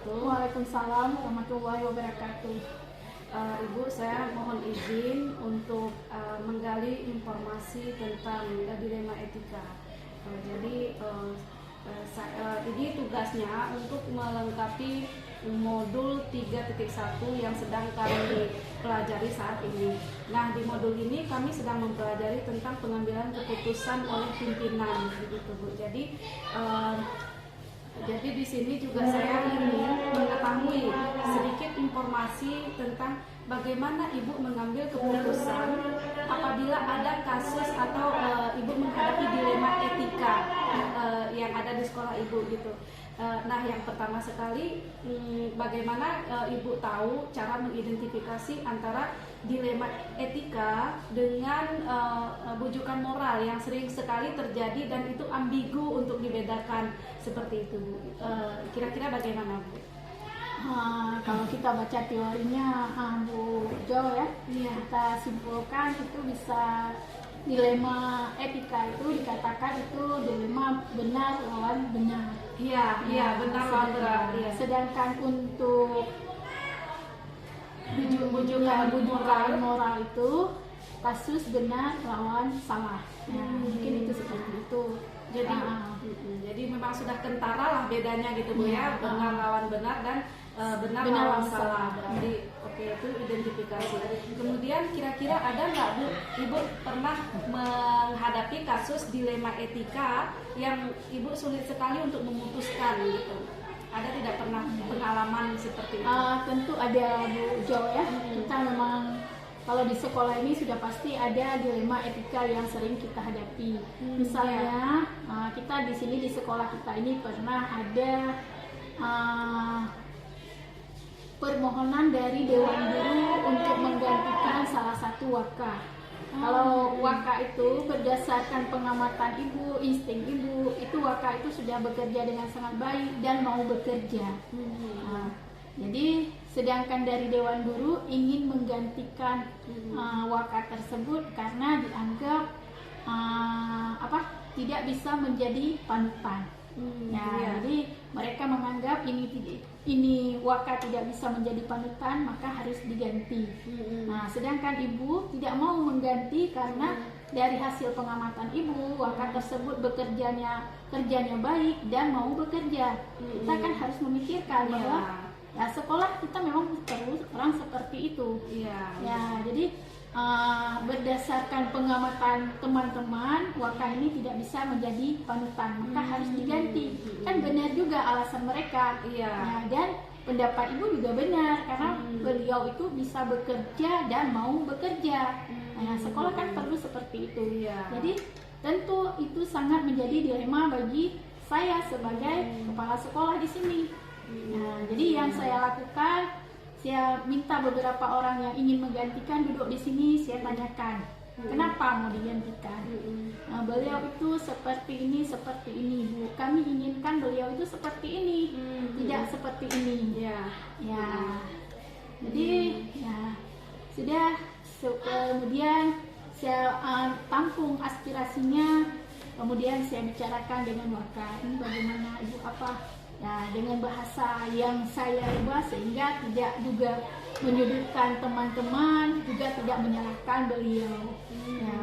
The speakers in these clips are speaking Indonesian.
wabarakatuh. Waalaikumsalam warahmatullahi wabarakatuh. Ibu, saya mohon izin untuk menggali informasi tentang dilema etika. Ini tugasnya untuk melengkapi modul 3.1 yang sedang kami pelajari saat ini. Nah, di modul ini kami sedang mempelajari tentang pengambilan keputusan oleh pimpinan, begitu Bu. Jadi di sini juga saya ingin mengetahui sedikit informasi tentang bagaimana Ibu mengambil keputusan apabila ada kasus atau Ibu menghadapi dilema etika yang ada di sekolah Ibu gitu. Nah, yang pertama sekali, bagaimana Ibu tahu cara mengidentifikasi antara dilema etika dengan bujukan moral yang sering sekali terjadi dan itu ambigu untuk dibedakan seperti itu, Bu. Kira-kira bagaimana, Bu? Kalau kita baca teorinya Bu Jo ya, kita simpulkan itu bisa dilema etika itu dikatakan itu dilema benar lawan benar. Iya, benar lawan benar. Iya. Sedangkan untuk bujukan moral itu kasus benar lawan salah. Mungkin itu seperti itu. Jadi memang sudah kentara lah bedanya gitu Bu ya, benar lawan benar dan benar lawan salah. Berarti oke, itu identifikasi. Kemudian kira-kira ada nggak Bu, Ibu pernah menghadapi kasus dilema etika yang Ibu sulit sekali untuk memutuskan gitu? Ada tidak pernah pengalaman seperti itu? Tentu ada Bu Jo ya. Kita memang kalau di sekolah ini sudah pasti ada dilema etika yang sering kita hadapi. Misalnya kita di sini di sekolah kita ini pernah ada permohonan dari Dewan Guru untuk menggantikan salah satu waka. Kalau waka itu berdasarkan pengamatan Ibu, insting Ibu, itu waka itu sudah bekerja dengan sangat baik dan mau bekerja. Jadi sedangkan dari Dewan Guru ingin menggantikan waka tersebut karena dianggap tidak bisa menjadi panutan. Jadi mereka menganggap ini waka tidak bisa menjadi panutan, maka harus diganti. Nah, sedangkan Ibu tidak mau mengganti karena dari hasil pengamatan Ibu, waka tersebut kerjanya baik dan mau bekerja. Kita kan harus memikirkan bahwa sekolah kita memang perlu orang seperti itu. Jadi berdasarkan pengamatan teman-teman, waka ini tidak bisa menjadi panutan, maka harus diganti. Kan benar juga alasan mereka. Dan pendapat Ibu juga benar karena beliau itu bisa bekerja dan mau bekerja. Sekolah kan perlu seperti itu. Jadi tentu itu sangat menjadi dilema bagi saya sebagai kepala sekolah di sini. Jadi yang saya lakukan, saya minta beberapa orang yang ingin menggantikan duduk di sini, saya tanyakan kenapa mau digantikan. Beliau itu seperti ini, Bu. Kami inginkan beliau itu seperti ini, tidak seperti ini. Jadi sudah. Kemudian saya tampung aspirasinya, kemudian saya bicarakan dengan waka, ini bagaimana Ibu dengan bahasa yang saya ubah sehingga tidak juga menyudutkan teman-teman, juga tidak menyalahkan beliau.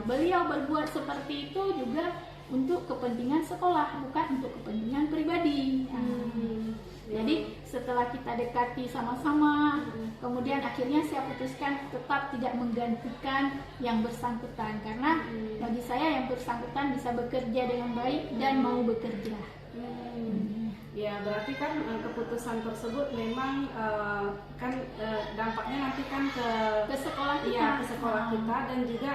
Beliau berbuat seperti itu juga untuk kepentingan sekolah, bukan untuk kepentingan pribadi. Jadi setelah kita dekati sama-sama, kemudian akhirnya saya putuskan tetap tidak menggantikan yang bersangkutan karena bagi saya yang bersangkutan bisa bekerja dengan baik dan mau bekerja. Berarti kan keputusan tersebut memang dampaknya nanti kan ke sekolah kita, dan juga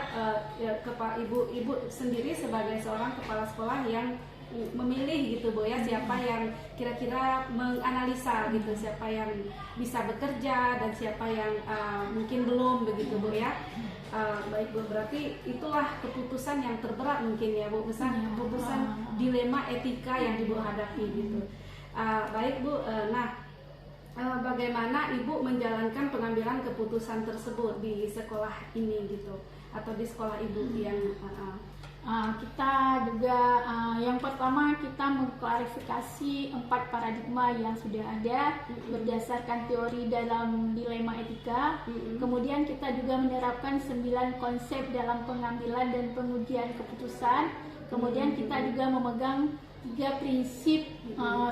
ke Ibu sendiri sebagai seorang kepala sekolah yang memilih gitu Bu ya, siapa yang kira-kira menganalisa gitu, siapa yang bisa bekerja dan siapa yang mungkin belum begitu Bu ya. Baik Bu, berarti itulah keputusan yang terberat mungkin ya Bu, keputusan dilema etika yang Ibu hadapi gitu. Baik Bu, bagaimana Ibu menjalankan pengambilan keputusan tersebut di sekolah ini gitu, atau di sekolah Ibu yang kita juga yang pertama kita mengklarifikasi 4 paradigma yang sudah ada berdasarkan teori dalam dilema etika. Kemudian kita juga menerapkan 9 konsep dalam pengambilan dan pengujian keputusan. Kemudian kita juga memegang 3 prinsip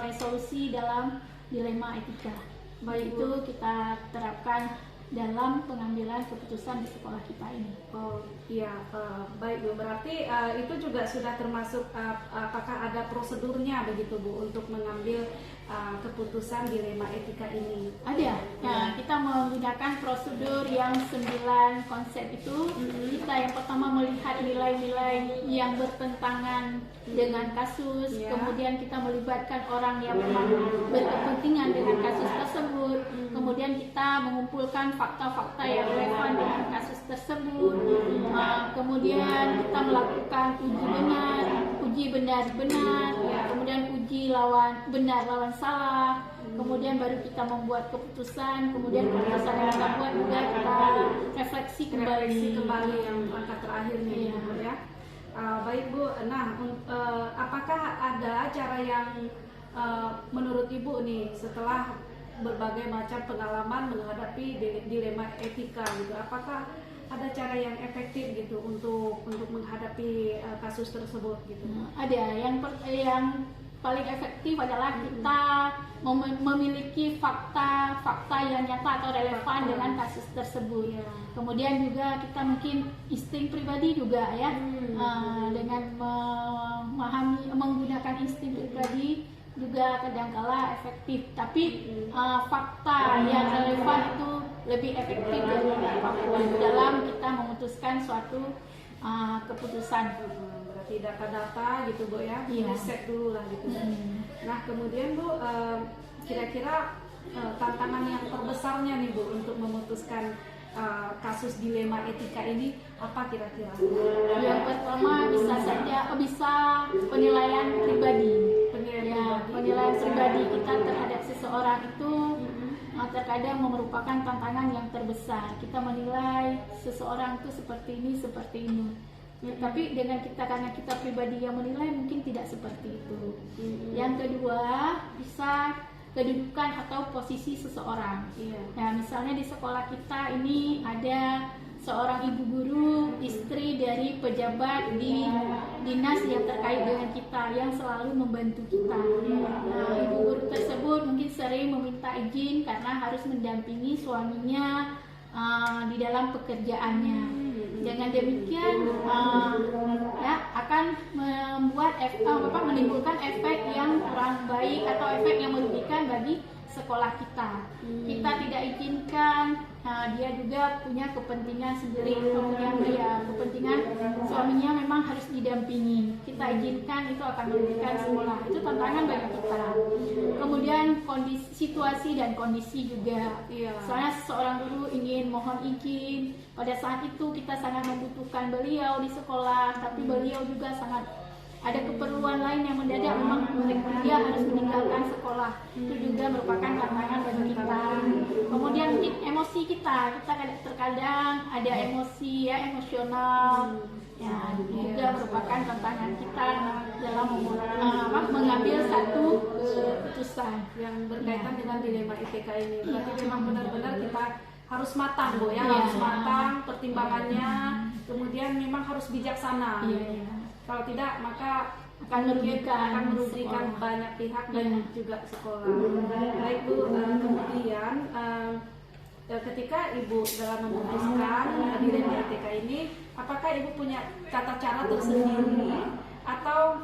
resolusi dalam dilema etika. Baik itu kita terapkan dalam pengambilan keputusan di sekolah kita ini. Oh iya, baik Bu. Berarti itu juga sudah termasuk apakah ada prosedurnya begitu Bu untuk mengambil keputusan dilema etika ini? Ada. Nah, kita menggunakan prosedur yang 9 konsep itu. Kita yang pertama melihat nilai-nilai yang bertentangan dengan kasus. Kemudian kita melibatkan orang yang memang berkepentingan dengan kasus tersebut. Kemudian kita mengumpulkan fakta-fakta yang relevan dengan kasus tersebut. Kemudian kita melakukan uji benar-benar, kemudian uji benar lawan salah. Kemudian baru kita membuat keputusan. Kemudian keputusan yang kita buat juga kita refleksi kembali yang angka terakhirnya ya. Baik Bu. Nah, apakah ada cara yang menurut Ibu nih setelah berbagai macam pengalaman menghadapi dilema etika gitu, apakah ada cara yang efektif gitu untuk menghadapi kasus tersebut gitu? Ada. Yang paling efektif adalah kita memiliki fakta yang nyata atau relevan dengan kasus tersebut. Kemudian juga kita mungkin insting pribadi juga ya, dengan menggunakan insting pribadi juga kadangkala efektif, tapi fakta yang relevan itu lebih efektif dari apapun dalam kita memutuskan suatu keputusan. Berarti data-data gitu Bu ya, riset dulu lah gitu. Nah kemudian Bu, kira-kira tantangan yang terbesarnya nih Bu untuk memutuskan kasus dilema etika ini apa kira-kira? Yang pertama bisa penilaian pribadi. Penilaian pribadi kita terhadap seseorang itu terkadang merupakan tantangan yang terbesar. Kita menilai seseorang itu seperti ini. Tapi karena kita pribadi yang menilai mungkin tidak seperti itu. Yang kedua, bisa kedudukan atau posisi seseorang. Nah, misalnya di sekolah kita ini ada seorang ibu guru, istri dari pejabat di dinas yang terkait dengan kita, yang selalu membantu kita. Nah, ibu guru tersebut mungkin sering meminta izin karena harus mendampingi suaminya di dalam pekerjaannya. Dengan demikian akan menimbulkan efek yang kurang baik atau efek yang merugikan bagi sekolah kita. Kita tidak izinkan, dia juga punya kepentingan sendiri, kepentingan suaminya memang harus didampingi. Kita izinkan, itu akan merugikan sekolah. Itu tantangan bagi kita. Kemudian situasi dan kondisi juga. Soalnya seorang guru ingin mohon izin, pada saat itu kita sangat membutuhkan beliau di sekolah, tapi beliau juga sangat ada keperluan lain yang mendadak, memang dia harus meninggalkan sekolah. Itu juga merupakan tantangan bagi kita. Kemudian emosi kita terkadang ada emosional, juga merupakan tantangan kita dalam mengambil satu keputusan yang berkaitan dengan dilema etika ini. Berarti memang benar-benar kita harus matang Bu ya, harus matang pertimbangannya, kemudian memang harus bijaksana. Kalau tidak maka akan merugikan banyak pihak dan juga sekolah. Baik Bu, kemudian ketika Ibu dalam memutuskan dilema etika ini, apakah Ibu punya tata cara tersendiri atau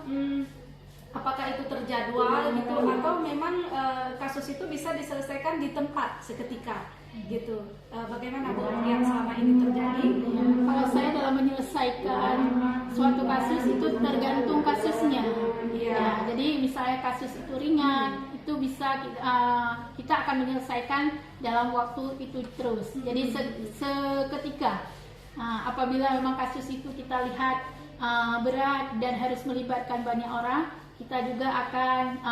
apakah itu terjadwal gitu, atau memang kasus itu bisa diselesaikan di tempat seketika gitu? Bagaimana Bu yang selama ini terjadi? Kalau saya dalam menyelesaikan suatu kasus itu tergantung kasusnya. Jadi misalnya kasus itu ringan, itu bisa kita akan menyelesaikan dalam waktu itu terus. Jadi seketika. Apabila memang kasus itu kita lihat berat dan harus melibatkan banyak orang, kita juga akan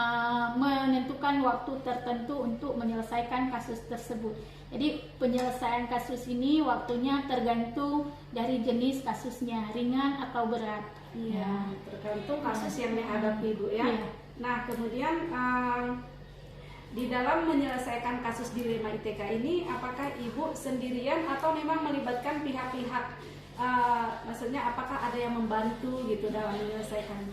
menentukan waktu tertentu untuk menyelesaikan kasus tersebut. Jadi penyelesaian kasus ini waktunya tergantung dari jenis kasusnya, ringan atau berat. Iya, tergantung kasus yang dihadapi Bu ya. Iya. Nah kemudian di dalam menyelesaikan kasus dilema ITK ini, apakah Ibu sendirian atau memang melibatkan pihak-pihak? Maksudnya apakah ada yang membantu gitu dalam menyelesaikan?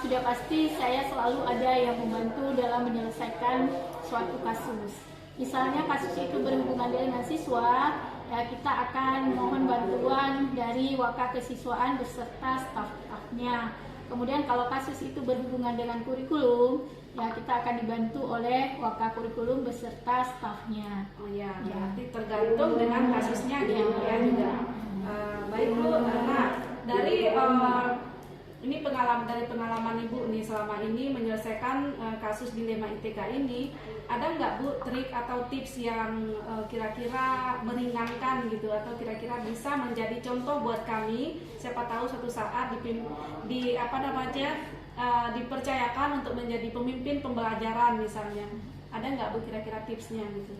Sudah pasti saya selalu ada yang membantu dalam menyelesaikan suatu kasus. Misalnya kasus itu berhubungan dengan siswa, ya kita akan mohon bantuan dari Waka Kesiswaan beserta staf-stafnya. Kemudian kalau kasus itu berhubungan dengan kurikulum, ya kita akan dibantu oleh Waka Kurikulum beserta stafnya. Oh ya, berarti tergantung dengan kasusnya gitu ya juga. Baik Bu, nah dari ini dari pengalaman Ibu nih selama ini menyelesaikan kasus dilema ITK ini, ada nggak Bu trik atau tips yang kira-kira meringankan gitu atau kira-kira bisa menjadi contoh buat kami, siapa tahu suatu saat dipercayakan untuk menjadi pemimpin pembelajaran misalnya. Ada nggak Bu kira-kira tipsnya gitu?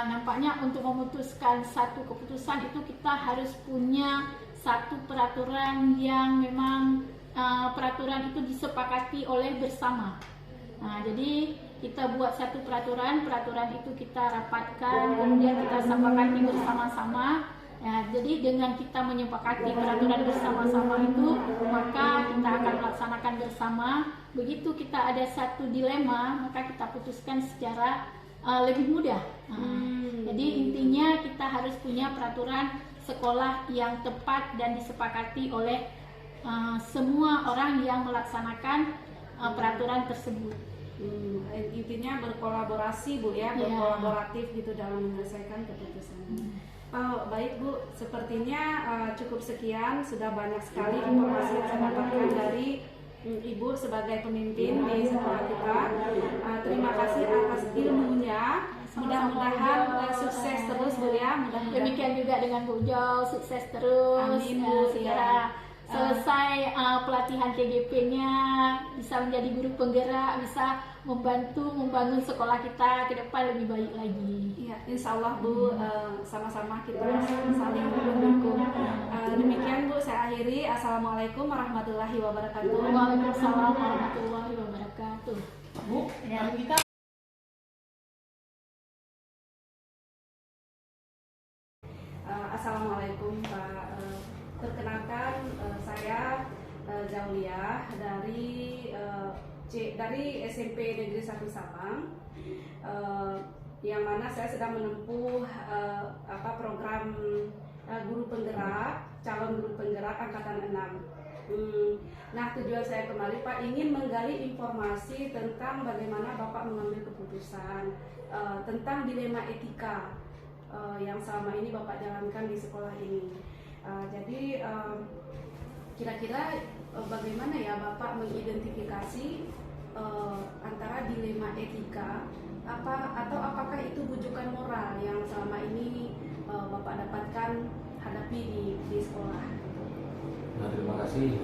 Nampaknya untuk memutuskan satu keputusan itu kita harus punya satu peraturan yang memang peraturan itu disepakati oleh bersama. Nah, jadi kita buat satu peraturan itu kita rapatkan, kemudian kita sepakati bersama-sama. Ya, jadi dengan kita menyepakati peraturan bersama-sama itu, maka kita akan melaksanakan bersama. Begitu kita ada satu dilema, maka kita putuskan secara lebih mudah. Jadi intinya kita harus punya peraturan sekolah yang tepat dan disepakati oleh semua orang yang melaksanakan peraturan tersebut. Intinya berkolaborasi Bu ya, berkolaboratif gitu dalam menyelesaikan keputusan. Baik Bu, sepertinya cukup sekian, sudah banyak sekali informasi yang saya dapatkan dari Ibu sebagai pemimpin di sekolah kita. Terima kasih atas ilmunya. Mudah-mudahan sukses terus Bu ya. Demikian juga dengan Bu Jo, sukses terus. Amin Bu. Segera selesai pelatihan TGP-nya, bisa menjadi guru penggerak, bisa membantu membangun sekolah kita ke depan lebih baik lagi. Iya, insya Allah Bu, sama-sama kita saling mendukung. Demikian Bu, saya akhiri. Assalamualaikum warahmatullahi wabarakatuh. Waalaikumsalam warahmatullahi wabarakatuh. Bu, kita Assalamualaikum Pak. Perkenalkan saya Zaulia dari SMP Negeri 1 Sabang, yang mana saya sedang menempuh program guru penggerak, calon guru penggerak angkatan 6. Nah, tujuan saya kemari Pak ingin menggali informasi tentang bagaimana Bapak mengambil keputusan tentang dilema etika yang selama ini Bapak jalankan di sekolah ini. Jadi kira-kira bagaimana ya Bapak mengidentifikasi antara dilema etika atau apakah itu bujukan moral yang selama ini Bapak dapatkan hadapi di sekolah? Nah, terima kasih.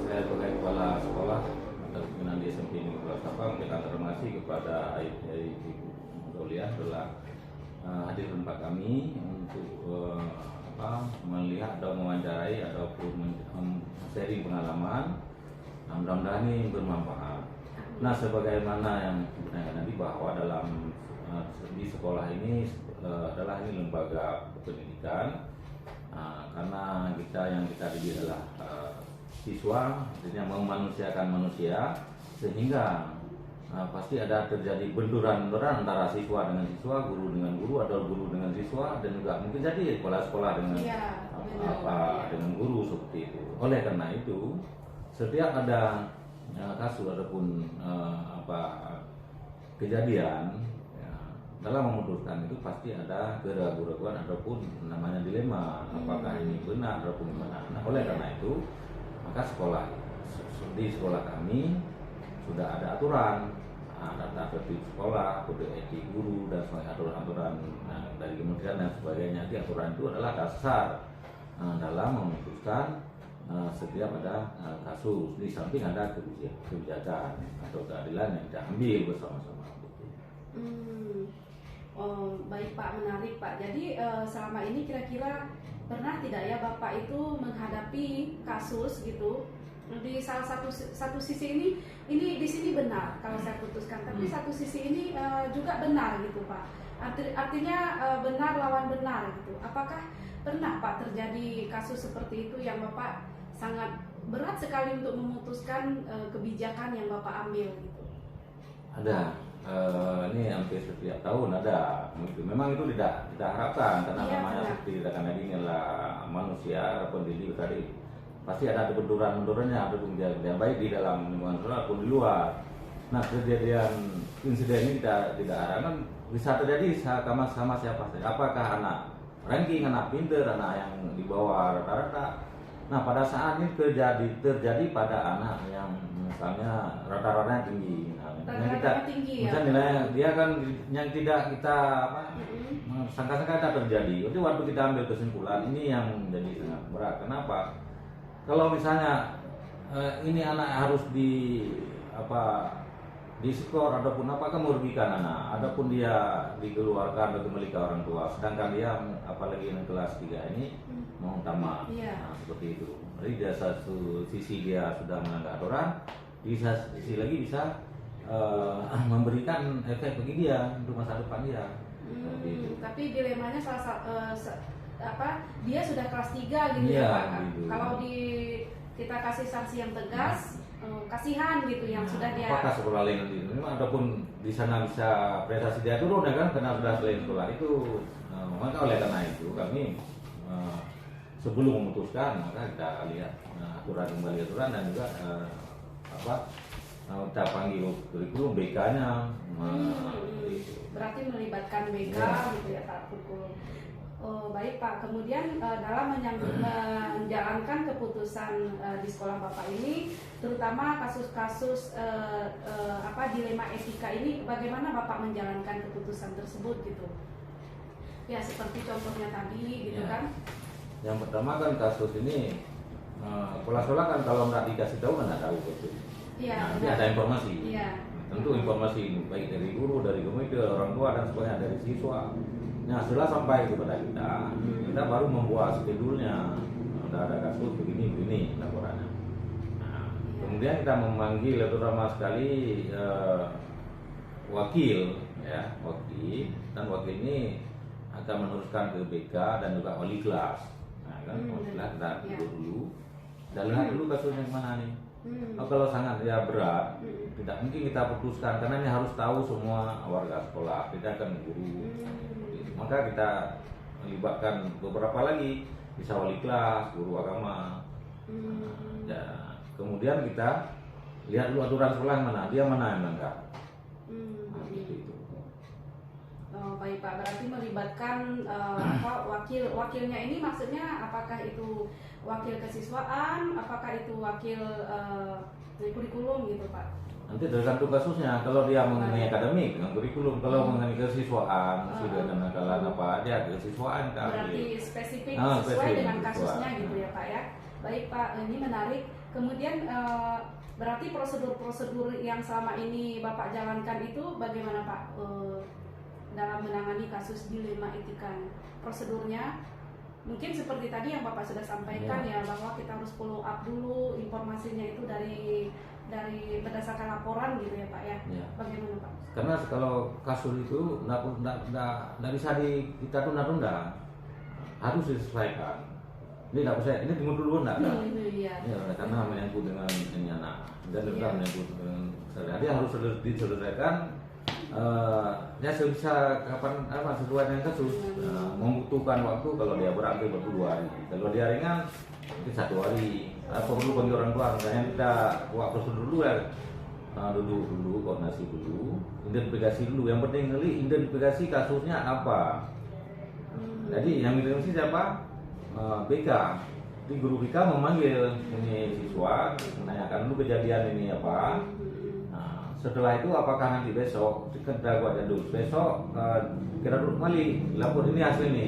Saya sebagai kepala sekolah atau pimpinan di SMP Negeri 2 Sabang, kita terima kasih kepada Ibu Zaulia telah hadir di tempat kami untuk melihat atau mewawancarai ataupun sharing pengalaman. Mudah-mudahan ini bermanfaat. Nah, sebagaimana yang ditanyakan nanti bahwa dalam di sekolah ini adalah lembaga pendidikan, karena yang kita didik adalah siswa, artinya memanusiakan manusia, sehingga pasti ada terjadi benturan-benturan antara siswa dengan siswa, guru dengan guru, atau guru dengan siswa, dan juga mungkin jadi sekolah-sekolah dengan dengan guru seperti itu. Oleh karena itu, setiap ada kasus ataupun kejadian dalam memutuskan itu pasti ada keraguan-keraguan ataupun namanya dilema, apakah ini benar ataupun gimana. Nah, oleh karena itu maka di sekolah kami sudah ada aturan, tata tertib sekolah, kode etik guru, dan sebagainya, aturan-aturan dari kementerian dan sebagainya. Di aturan itu adalah dasar dalam memutuskan setiap ada kasus. Di samping ada kebijakan atau keadilan yang diambil bersama-sama. Oh, baik Pak, menarik Pak. Jadi selama ini kira-kira pernah tidak ya Bapak itu menghadapi kasus gitu di salah satu sisi ini di sini benar kalau saya putuskan, tapi satu sisi ini juga benar gitu Pak. Artinya benar lawan benar gitu. Apakah pernah Pak terjadi kasus seperti itu yang Bapak sangat berat sekali untuk memutuskan kebijakan yang Bapak ambil gitu? Ada. Ini hampir setiap tahun ada. Memang itu tidak harapkan karena Iya, namanya benar. seperti tidak akan inilah manusia ataupun diri tadi pasti ada benturan-benturannya, ada yang baik di dalam lingkungan sekolah ataupun di luar. Nah, kejadian insiden ini tidak harapkan bisa terjadi sama siapa saja. Apakah anak ranking, anak pinter, anak yang di bawah rata-rata. Nah, pada saat ini terjadi pada anak yang misalnya rata-ratanya tinggi. Rata-ratanya tinggi ya. Misalnya nilainya dia kan yang tidak kita sangka-sangka terjadi. Jadi waktu kita ambil kesimpulan ini yang menjadi sangat berat. Kenapa? Kalau misalnya ini anak harus di skor ataupun apakah merugikan anak, adapun dia dikeluarkan atau kembali ke orang tua, sedangkan dia apalagi yang kelas 3 ini mau tamat. Iya. Nah, seperti itu. Jadi dari satu sisi dia sudah melanggar aturan, di sisi lagi bisa memberikan efek bagi dia untuk masa depan dia. Tapi dilemanya dia sudah kelas 3 gitu Iya, ya Pak. gitu. Kalau kita kasih sanksi yang tegas, kasihan gitu yang sudah dia. Apakah sekolah lain nanti ataupun di sana bisa prestasi dia turun ya kan karena sudah selain sekolah itu. Maka oleh karena itu kami sebelum memutuskan maka kita lihat aturan dan juga kita panggil kurikulum BK-nya. Berarti melibatkan BK Ya. gitu ya Pak kurikulum. Oh, baik Pak. Kemudian dalam menjalankan keputusan di sekolah Bapak ini, terutama kasus-kasus dilema etika ini, bagaimana Bapak menjalankan keputusan tersebut gitu? Ya seperti contohnya tadi gitu Ya. kan? Yang pertama kan kasus ini sekolah-sekolah kan kalau nggak dikasih tahu kan nggak tahu betul. Iya. Nanti ada informasi. Iya. Tentu informasi baik dari guru, dari komite, orang tua dan sebagainya dari siswa. Nah setelah sampai kepada kita baru membuat schedule-nya. Udah ada kasus begini laporannya. Nah, kemudian kita memanggil terutama sekali wakil dan wakil ini akan meneruskan ke BK dan juga wali kelas. Nah kan wali kelas kita duduk dulu dan lihat dulu kasusnya kemana nih. Kalau sangat dia berat, tidak mungkin kita putuskan karena ini harus tahu semua warga sekolah, tidak akan guru. Maka kita melibatkan beberapa lagi, bisa wali kelas, guru agama. Kemudian kita lihat dulu aturan sekolah mana, dia mana yang melanggar. Seperti itu. Oh, baik Pak, berarti melibatkan wakilnya ini maksudnya apakah itu wakil kesiswaan, apakah itu wakil kurikulum gitu Pak? Nanti tergantung kasusnya. Kalau dia mengenai akademik dengan kurikulum, kalau mengenai kesiswaan, sudah dan nakalan apa dia kesiswaan kan. Berarti spesifik sesuai spesifik dengan kasusnya sesuai. gitu ya Pak ya. Baik Pak, ini menarik. Kemudian berarti prosedur-prosedur yang selama ini Bapak jalankan itu bagaimana Pak dalam menangani kasus dilema etika? Prosedurnya mungkin seperti tadi yang Bapak sudah sampaikan ya bahwa kita harus follow up dulu informasinya itu dari berdasarkan laporan gitu ya Pak ya. Bagaimana Pak? Karena kalau kasus itu nggak bisa kita tunda-tunda, harus diselesaikan. Ini nggak bisa, ini tunggu dulu nggak ada. Iya. Ya, karena menyangkut dengan ini anak dan juga menyangkut dengan jadi harus diselesaikan. Ya sebisa kapan sesuai dengan kasus. Membutuhkan waktu kalau dia berat itu 2 hari. Kalau dia ringan mungkin 1 hari. Apa perlu bagi orang tua? Misalnya kita buat prosedur dulu ya. Duduk dulu, koordinasi dulu, identifikasi dulu. Yang penting kali identifikasi kasusnya apa. Jadi yang identifikasi siapa? BK. Di guru BK memanggil ini siswa, menanyakan dulu kejadian ini apa. Setelah itu apakah nanti besok kita buat jadul besok kita duduk kembali lapor ini hasil ini.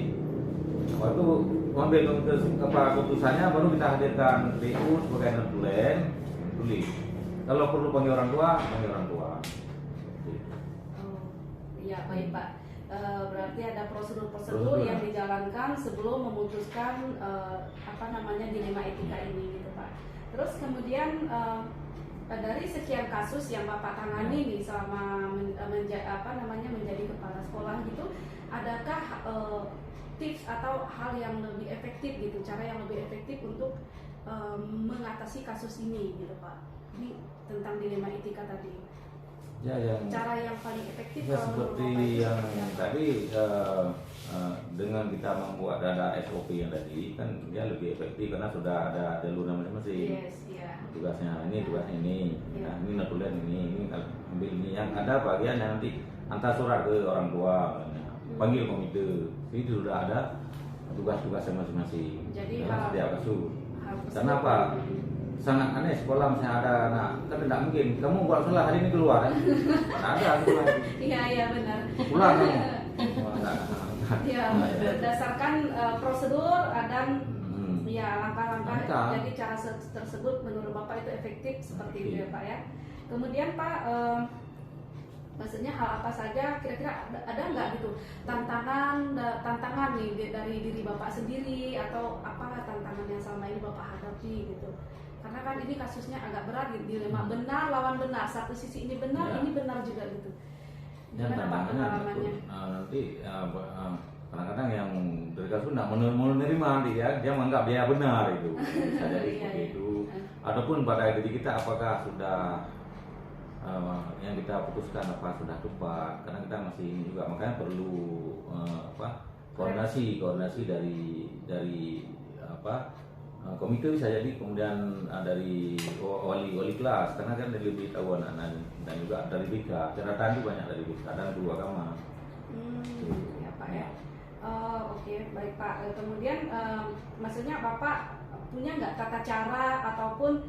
Waktu mengambil keputusannya baru kita hadirkan BU sebagai notulen tulis. Kalau perlu panggil orang tua, panggil orang tua. Iya baik Pak. berarti ada Prosedur. prosedur-prosedur yang dijalankan sebelum memutuskan dilema etika ini gitu Pak. Terus kemudian dari sekian kasus yang Bapak tangani nih selama menjadi kepala sekolah gitu, adakah tips atau hal yang lebih efektif gitu, cara yang lebih efektif untuk mengatasi kasus ini gitu Pak? Ini tentang dilema etika tadi. Ya, yang Cara yang paling efektif ya, kalau seperti menurut Bapak itu yang seperti apa? tadi dengan kita membuat ada SOP yang tadi kan dia lebih efektif karena sudah ada jalur masing-masing. Yes, iya. Tugasnya ini, Ya. nah, ini notulen ini kalau ambil ini yang ada bagian yang nanti antar surat ke orang tua, panggil komite, itu sudah ada tugas-tugasnya masing-masing. Jadi dalam setiap kasus. harus Karena apa? Sangat aneh sekolah misalnya ada anak kan tidak mungkin kamu buat salah hari ini keluar ya. Mana ada sekolah Iya benar. pulang kamu. Ya, berdasarkan prosedur dan ya langkah-langkah. Langkah. Jadi cara tersebut menurut Bapak itu efektif seperti itu ya Pak ya. Kemudian Pak, maksudnya hal apa saja kira-kira ada nggak gitu tantangan nih dari diri Bapak sendiri atau apa tantangan yang selama ini Bapak hadapi gitu? Karena kan ini kasusnya agak berat gitu, dilema benar lawan benar, satu sisi ini benar, Ya. ini benar juga gitu. Dan Gimana Pak tantangannya pengalamannya? nanti kadang-kadang yang dari kasus tidak menerima dia menganggap dia benar itu bisa jadi Iya, seperti iya. itu. Ataupun pada diri kita apakah sudah yang kita putuskan apa sudah tepat, karena kita masih ini juga makanya perlu koordinasi dari komite bisa jadi, kemudian dari wali kelas karena kan lebih tahu anak-anak, dan juga dari BK catatan itu banyak dari BK dan guru agama. Ya Pak ya. Oke, baik Pak. Kemudian maksudnya Bapak punya nggak tata cara ataupun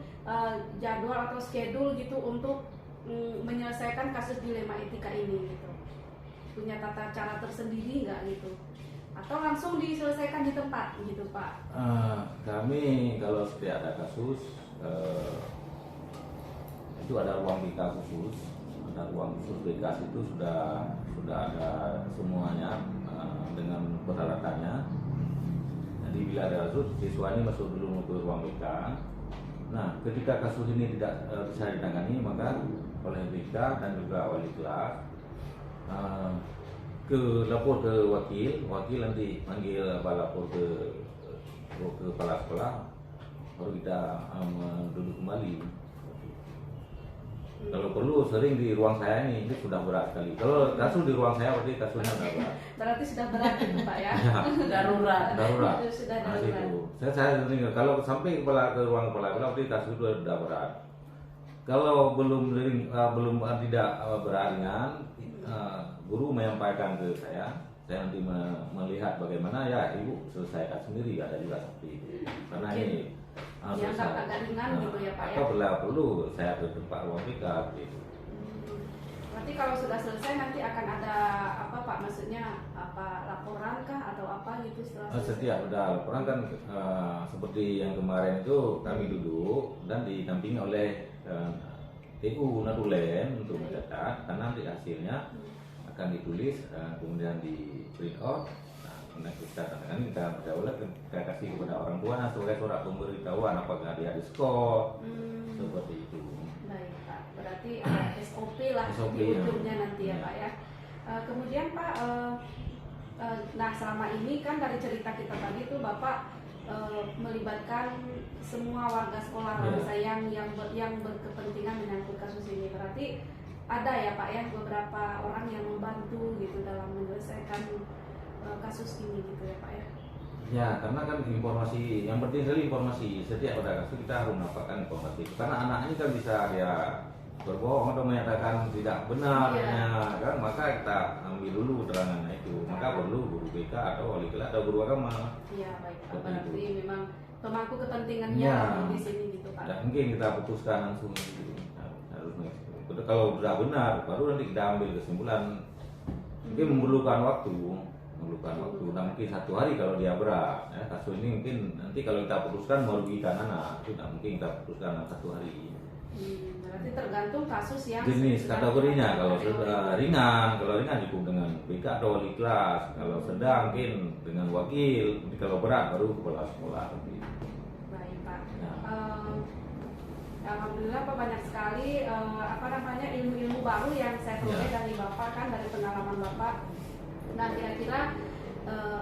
jadwal atau schedule gitu untuk menyelesaikan kasus dilema etika ini gitu? Punya tata cara tersendiri nggak gitu? Atau langsung diselesaikan di tempat gitu Pak? Kami kalau setiap ada kasus itu ada ruang BK khusus, BK itu sudah ada semuanya dengan peralatannya. Jadi bila ada kasus, siswa ini masuk dulu ke ruang BK. Nah, ketika kasus ini tidak bisa ditangani, maka oleh BK dan juga wali kelas lapor ke wakil nanti panggil lapor ke kepala sekolah, baru kita duduk kembali. Kalau perlu sering di ruang saya ini sudah berat sekali. Kalau kasus di ruang saya berarti kasusnya sudah berat. Berarti sudah berat gitu Pak ya? Darurat. Itu sudah Nah, darurat. itu. Saya sering kalau sampai ke ruang kepala berarti kasus itu sudah berat. Kalau belum tidak beraringan, guru menyampaikan ke saya nanti melihat bagaimana ya ibu selesaikan sendiri, ada juga seperti itu. Karena ini dianggap agak ringan gitu ya Pak ya. atau bila perlu saya ke tempat ruang BK gitu. Berarti kalau sudah selesai nanti akan ada apa Pak? Maksudnya apa, laporan kah atau apa gitu setelah selesai? Setiap udah laporan kan seperti yang kemarin itu kami duduk dan didampingi oleh TU Natulen untuk mencatat, karena nanti hasilnya akan ditulis kemudian di print out. Nah, kita katakan kita berdaulat, kita kasih kepada orang tua sebagai surat pemberitahuan apakah dia diskor seperti itu. Baik Pak, berarti ada SOP lah SOP, di ya. ujungnya nanti ya Pak ya. Kemudian Pak, nah selama ini kan dari cerita kita tadi itu Bapak melibatkan semua warga sekolah Ya. yang berkepentingan menyangkut kasus ini. Berarti ada ya Pak ya beberapa orang yang membantu gitu dalam menyelesaikan kasus ini gitu ya Pak ya. Ya, karena kan informasi yang penting sekali informasi. Setiap ada kasus kita harus mendapatkan informasi. Karena anak ini kan bisa dia berbohong atau menyatakan tidak benar, kan maka kita ambil dulu keterangannya itu. Maka perlu guru BK atau wali kelas atau guru agama. Iya baik Pak. Seperti Berarti itu. memang pemangku kepentingannya Ya. di sini gitu Pak. Tidak mungkin kita putuskan langsung gitu. Harus kalau sudah benar baru nanti kita ambil kesimpulan. Mungkin memerlukan waktu. Nah, mungkin 1 hari kalau dia berat ya, kasus ini mungkin nanti kalau kita putuskan merugikan anak, itu tidak mungkin kita putuskan dalam 1 hari. Berarti tergantung kasus yang jenis kategorinya. Kalau sedang sudah ringan, cukup dengan BK atau wali kelas. Kalau sedang mungkin dengan wakil. Jadi kalau berat baru kepala sekolah. Baik Pak. Ya. Alhamdulillah Pak, banyak sekali ilmu-ilmu baru yang saya peroleh dari Bapak, kan dari pengalaman Bapak. Nah, kira-kira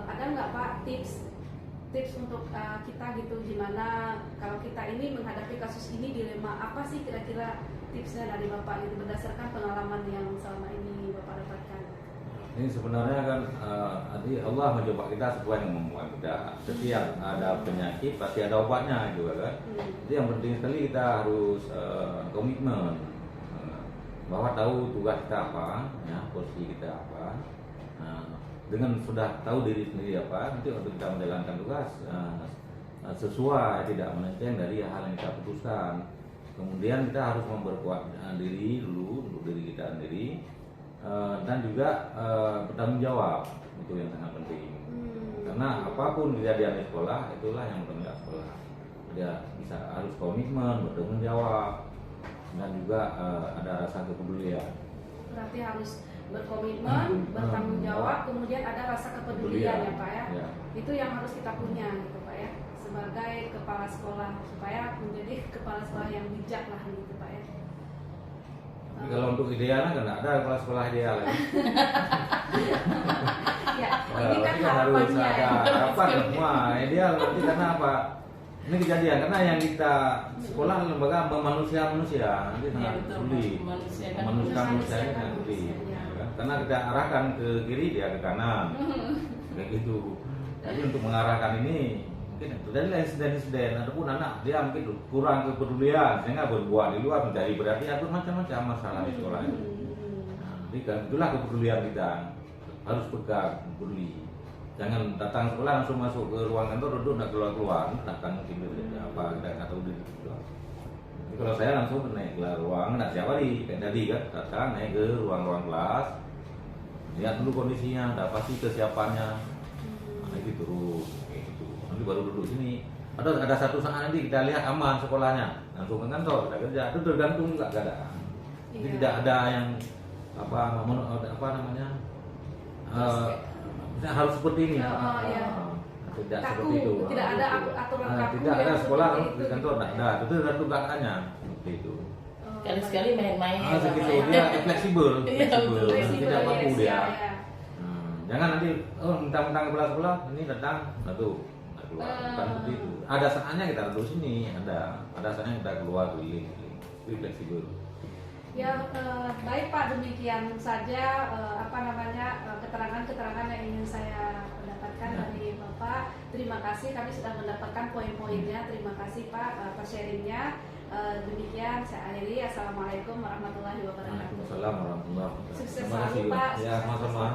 ada nggak Pak tips untuk kita gitu, gimana kalau kita ini menghadapi kasus ini, dilema apa sih kira-kira tipsnya dari Bapak gitu berdasarkan pengalaman yang selama ini Bapak dapatkan? Ini sebenarnya kan Allah mencoba kita sesuai yang membuat kita. Setiap ada penyakit pasti ada obatnya juga kan. Jadi yang penting sekali kita harus komitmen bahwa tahu tugas kita apa, ya, posisi kita apa. Dengan sudah tahu diri sendiri apa, nanti untuk kita menjalankan tugas sesuai, tidak melenceng dari hal yang kita putuskan. Kemudian kita harus memperkuat diri dulu untuk diri kita sendiri, dan juga bertanggung jawab, itu yang sangat penting. Karena apapun kejadian di sekolah, itulah yang bertanggung sekolah. Dia bisa harus komitmen, bertanggung jawab, dan juga ada rasa kepedulian. Berarti harus berkomitmen, bertanggung jawab, kemudian ada rasa kepedulian ya Pak ya. Ya. Itu yang harus kita punya gitu Pak ya, sebagai kepala sekolah, supaya menjadi kepala sekolah yang bijak lah gitu Pak ya. Tapi kalau untuk idealnya kan ada kepala sekolah ideal ya. Ya, ini kan harus harapannya ada ya. harapan semua ideal nanti, karena apa? Ini kejadian karena yang kita sekolah lembaga manusia nanti sangat sulit. Manusia ini sangat sulit. Karena kita arahkan ke kiri, dia ke kanan, kayak gitu. Jadi untuk mengarahkan ini mungkin terjadi insiden-insiden, ataupun anak dia mungkin kurang kepedulian sehingga berbuat di luar, mencari berarti atau macam-macam masalah di sekolah itu. Jadi kan itulah kepedulian kita, harus pegang, peduli. Jangan datang sekolah langsung masuk ke ruang kantor, duduk nggak keluar-keluar, datang mungkin apa kita nggak tahu diri. Jadi kalau saya langsung naik ke ruang, nggak siapa kayak tadi kan, datang naik ke ruang-ruang kelas, lihat dulu kondisinya, udah pasti kesiapannya, gitu terus, kayak gitu. Nanti baru duduk sini. Ada satu saat nanti kita lihat aman sekolahnya, langsung ke kantor, kita kerja. Itu tergantung nggak ada. Jadi tidak ada yang apa namanya, harus seperti ini. Tidak seperti itu. Tidak ada aturan kaku. Tidak ada sekolah itu, di kantor, tidak ada. Itu tergantung keadaannya, seperti itu. Sekali-sekali main-main. Segitu dia fleksibel, tidak mampu Yes, dia. ya. Jangan nanti mentang-mentang kepala sekolah ini datang, keluar. Bukan seperti itu. Ada saatnya kita duduk sini, ada saatnya kita keluar keliling, itu fleksibel. Ya, baik Pak, demikian saja keterangan-keterangan yang ingin saya dapatkan dari Bapak. Terima kasih, kami sudah mendapatkan poin-poinnya. Terima kasih Pak atas sharingnya. Demikian saya akhiri. Assalamualaikum warahmatullahi wabarakatuh. Waalaikumsalam warahmatullahi wabarakatuh. Sukses Terima kasih. selalu Pak. Ya, sama-sama.